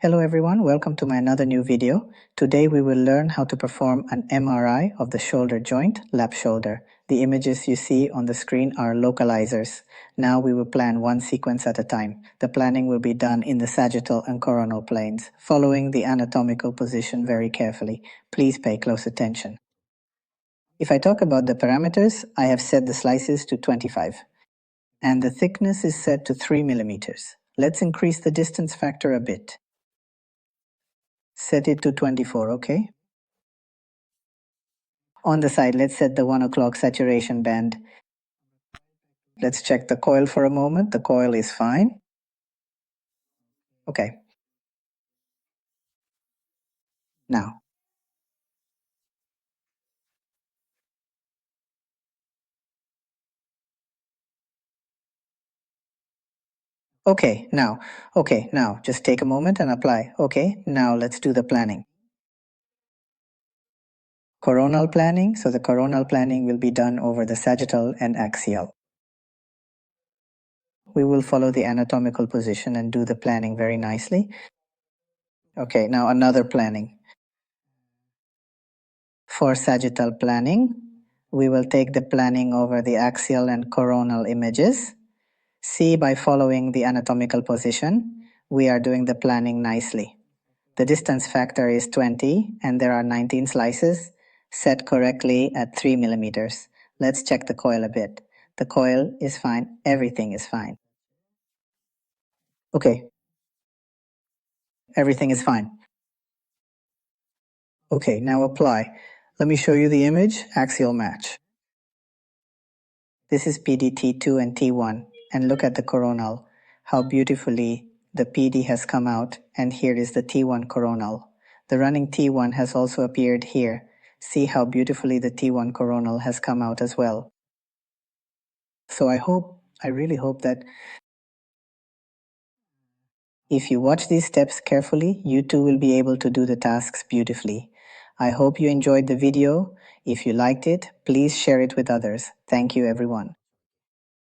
Hello everyone, welcome to my another new video. Today we will learn how to perform an MRI of the shoulder joint, lap shoulder. The images you see on the screen are localizers. Now we will plan one sequence at a time. The planning will be done in the sagittal and coronal planes, following the anatomical position very carefully. Please pay close attention. If I talk about the parameters, I have set the slices to 25 and the thickness is set to 3 millimeters. Let's increase the distance factor a bit. Set it to 24, okay? On the side, let's set the 1 o'clock saturation band. Let's check the coil for a moment. The coil is fine. Okay. Now. Okay, now, just take a moment and apply. Okay, now let's do the planning. Coronal planning, so the coronal planning will be done over the sagittal and axial. We will follow the anatomical position and do the planning very nicely. Okay, now another planning. For sagittal planning, we will take the planning over the axial and coronal images. See, by following the anatomical position, we are doing the planning nicely. The distance factor is 20 and there are 19 slices set correctly at 3 millimeters. Let's check the coil a bit. The coil is fine. Everything is fine. Okay. Everything is fine. Okay, now apply. Let me show you the image, axial match. This is PD T2 and T1, and look at the coronal, how beautifully the PD has come out, and here is the T1 coronal. The running T1 has also appeared here. See how beautifully the T1 coronal has come out as well. So I really hope that if you watch these steps carefully, you too will be able to do the tasks beautifully. I hope you enjoyed the video. If you liked it, please share it with others. Thank you everyone.